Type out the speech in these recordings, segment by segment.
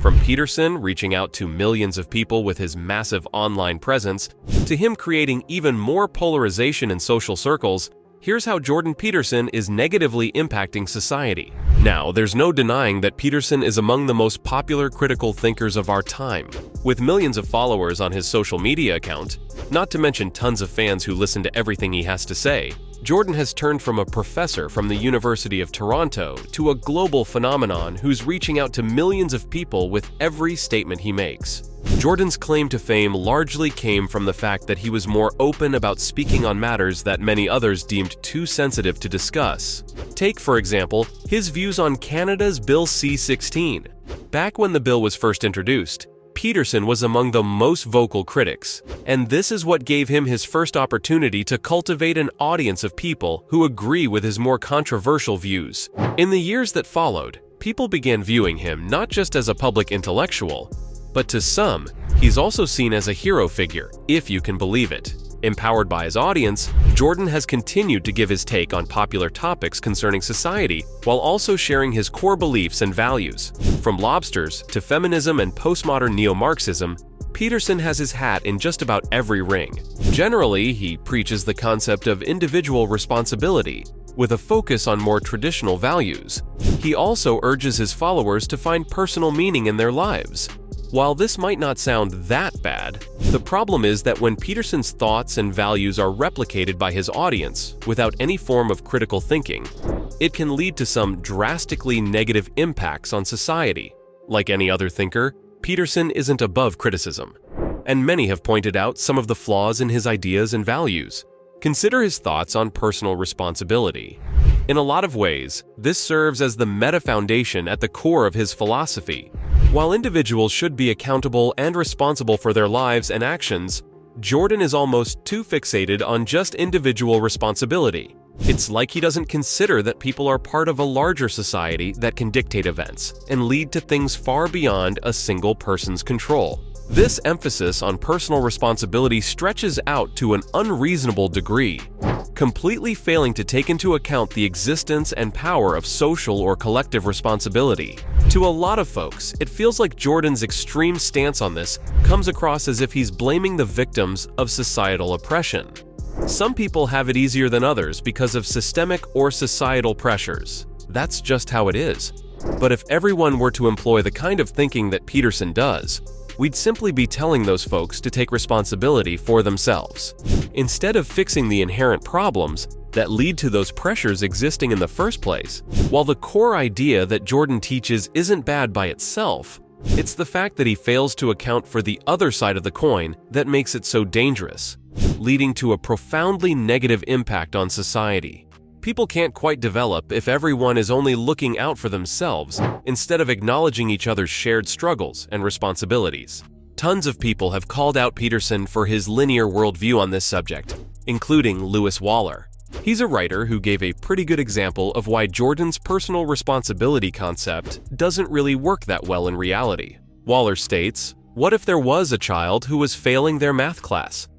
From Peterson reaching out to millions of people with his massive online presence, to him creating even more polarization in social circles, here's how Jordan Peterson is negatively impacting society. Now, there's no denying that Peterson is among the most popular critical thinkers of our time. With millions of followers on his social media account, not to mention tons of fans who listen to everything he has to say, Jordan has turned from a professor from the University of Toronto to a global phenomenon who's reaching out to millions of people with every statement he makes. Jordan's claim to fame largely came from the fact that he was more open about speaking on matters that many others deemed too sensitive to discuss. Take, for example, his views on Canada's Bill C-16. Back when the bill was first introduced, Peterson was among the most vocal critics, and this is what gave him his first opportunity to cultivate an audience of people who agree with his more controversial views. In the years that followed, people began viewing him not just as a public intellectual, but to some, he's also seen as a hero figure, if you can believe it. Empowered by his audience, Jordan has continued to give his take on popular topics concerning society while also sharing his core beliefs and values. From lobsters to feminism and postmodern neo-Marxism, Peterson has his hat in just about every ring. Generally, he preaches the concept of individual responsibility, with a focus on more traditional values. He also urges his followers to find personal meaning in their lives. While this might not sound that bad, the problem is that when Peterson's thoughts and values are replicated by his audience without any form of critical thinking, it can lead to some drastically negative impacts on society. Like any other thinker, Peterson isn't above criticism, and many have pointed out some of the flaws in his ideas and values. Consider his thoughts on personal responsibility. In a lot of ways, this serves as the meta-foundation at the core of his philosophy. While individuals should be accountable and responsible for their lives and actions, Jordan is almost too fixated on just individual responsibility. It's like he doesn't consider that people are part of a larger society that can dictate events and lead to things far beyond a single person's control. This emphasis on personal responsibility stretches out to an unreasonable degree, completely failing to take into account the existence and power of social or collective responsibility. To a lot of folks, it feels like Jordan's extreme stance on this comes across as if he's blaming the victims of societal oppression. Some people have it easier than others because of systemic or societal pressures. That's just how it is. But if everyone were to employ the kind of thinking that Peterson does, we'd simply be telling those folks to take responsibility for themselves. Instead of fixing the inherent problems that lead to those pressures existing in the first place, while the core idea that Jordan teaches isn't bad by itself, it's the fact that he fails to account for the other side of the coin that makes it so dangerous, leading to a profoundly negative impact on society. People can't quite develop if everyone is only looking out for themselves instead of acknowledging each other's shared struggles and responsibilities. Tons of people have called out Peterson for his linear worldview on this subject, including Lewis Waller. He's a writer who gave a pretty good example of why Jordan's personal responsibility concept doesn't really work that well in reality. Waller states, "What if there was a child who was failing their math class?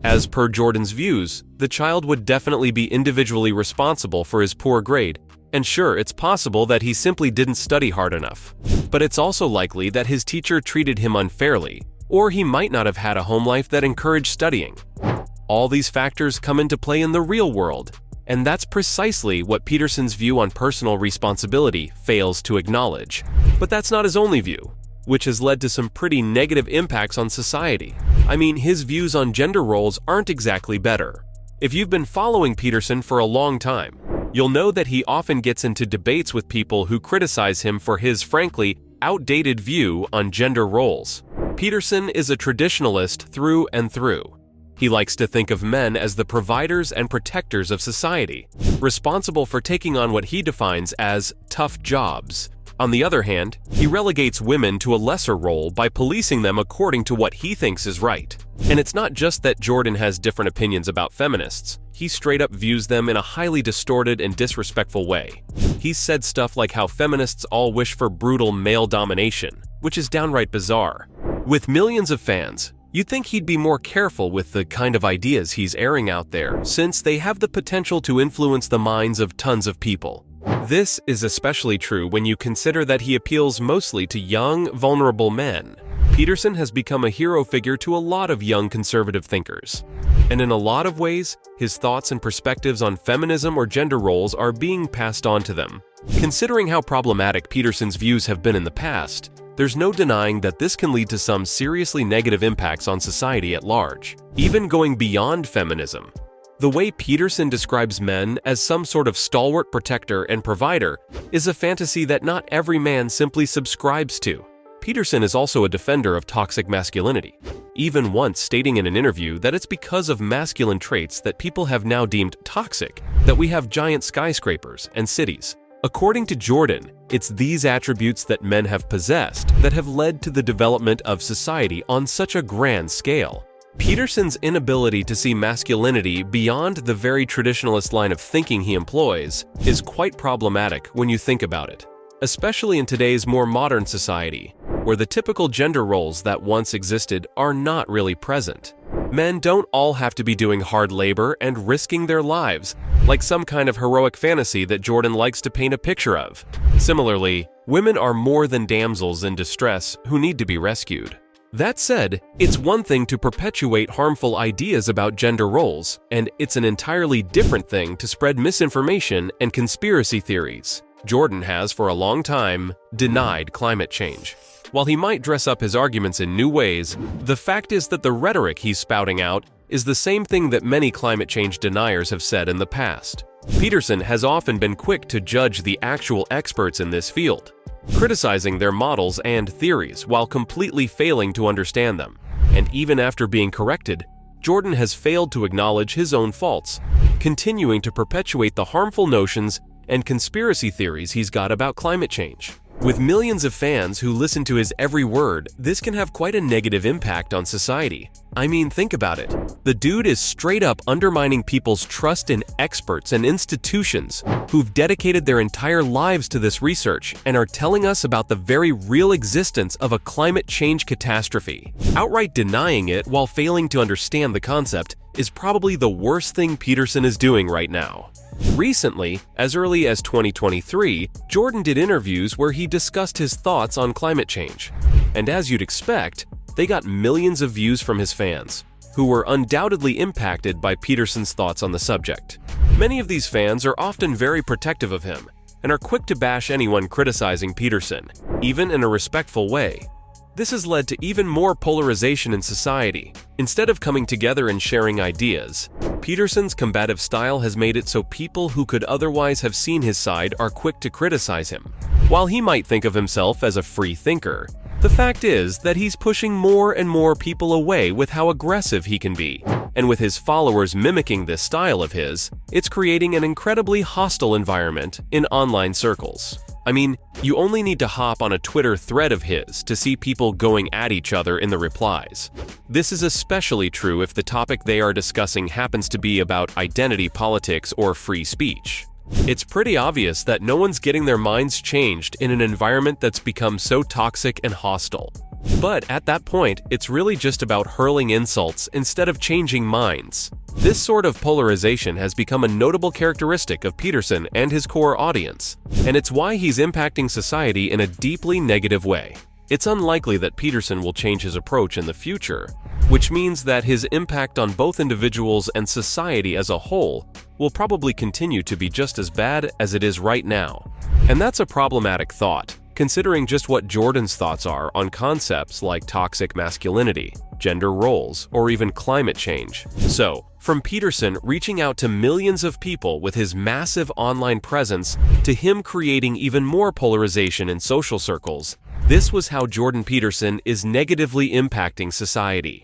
As per Jordan's views, the child would definitely be individually responsible for his poor grade, and sure, it's possible that he simply didn't study hard enough. But it's also likely that his teacher treated him unfairly, or he might not have had a home life that encouraged studying. All these factors come into play in the real world, and that's precisely what Peterson's view on personal responsibility fails to acknowledge. But that's not his only view, which has led to some pretty negative impacts on society. I mean, his views on gender roles aren't exactly better. If you've been following Peterson for a long time, you'll know that he often gets into debates with people who criticize him for his, frankly, outdated view on gender roles. Peterson is a traditionalist through and through. He likes to think of men as the providers and protectors of society, responsible for taking on what he defines as tough jobs. On the other hand, he relegates women to a lesser role by policing them according to what he thinks is right. And it's not just that Jordan has different opinions about feminists. He straight up views them in a highly distorted and disrespectful way. He's said stuff like how feminists all wish for brutal male domination, which is downright bizarre. With millions of fans, you'd think he'd be more careful with the kind of ideas he's airing out there, since they have the potential to influence the minds of tons of people. This is especially true when you consider that he appeals mostly to young, vulnerable men. Peterson has become a hero figure to a lot of young conservative thinkers. And in a lot of ways, his thoughts and perspectives on feminism or gender roles are being passed on to them. Considering how problematic Peterson's views have been in the past, there's no denying that this can lead to some seriously negative impacts on society at large, even going beyond feminism. The way Peterson describes men as some sort of stalwart protector and provider is a fantasy that not every man simply subscribes to. Peterson is also a defender of toxic masculinity, even once stating in an interview that it's because of masculine traits that people have now deemed toxic that we have giant skyscrapers and cities. According to Jordan, it's these attributes that men have possessed that have led to the development of society on such a grand scale. Peterson's inability to see masculinity beyond the very traditionalist line of thinking he employs is quite problematic when you think about it, especially in today's more modern society, where the typical gender roles that once existed are not really present. Men don't all have to be doing hard labor and risking their lives, like some kind of heroic fantasy that Jordan likes to paint a picture of. Similarly, women are more than damsels in distress who need to be rescued. That said, it's one thing to perpetuate harmful ideas about gender roles, and it's an entirely different thing to spread misinformation and conspiracy theories. Jordan has, for a long time, denied climate change. While he might dress up his arguments in new ways, the fact is that the rhetoric he's spouting out is the same thing that many climate change deniers have said in the past. Peterson has often been quick to judge the actual experts in this field, criticizing their models and theories while completely failing to understand them. And even after being corrected, Jordan has failed to acknowledge his own faults, continuing to perpetuate the harmful notions and conspiracy theories he's got about climate change. With millions of fans who listen to his every word, this can have quite a negative impact on society. I mean, think about it. The dude is straight up undermining people's trust in experts and institutions who've dedicated their entire lives to this research and are telling us about the very real existence of a climate change catastrophe. Outright denying it while failing to understand the concept is probably the worst thing Peterson is doing right now. Recently, as early as 2023, Jordan did interviews where he discussed his thoughts on climate change. And as you'd expect, they got millions of views from his fans, who were undoubtedly impacted by Peterson's thoughts on the subject. Many of these fans are often very protective of him and are quick to bash anyone criticizing Peterson, even in a respectful way. This has led to even more polarization in society. Instead of coming together and sharing ideas, Peterson's combative style has made it so people who could otherwise have seen his side are quick to criticize him. While he might think of himself as a free thinker, the fact is that he's pushing more and more people away with how aggressive he can be. And with his followers mimicking this style of his, it's creating an incredibly hostile environment in online circles. I mean, you only need to hop on a Twitter thread of his to see people going at each other in the replies. This is especially true if the topic they are discussing happens to be about identity politics or free speech. It's pretty obvious that no one's getting their minds changed in an environment that's become so toxic and hostile. But at that point, it's really just about hurling insults instead of changing minds. This sort of polarization has become a notable characteristic of Peterson and his core audience, and it's why he's impacting society in a deeply negative way. It's unlikely that Peterson will change his approach in the future, which means that his impact on both individuals and society as a whole will probably continue to be just as bad as it is right now. And that's a problematic thought, considering just what Jordan's thoughts are on concepts like toxic masculinity, gender roles, or even climate change. So, from Peterson reaching out to millions of people with his massive online presence to him creating even more polarization in social circles, this was how Jordan Peterson is negatively impacting society.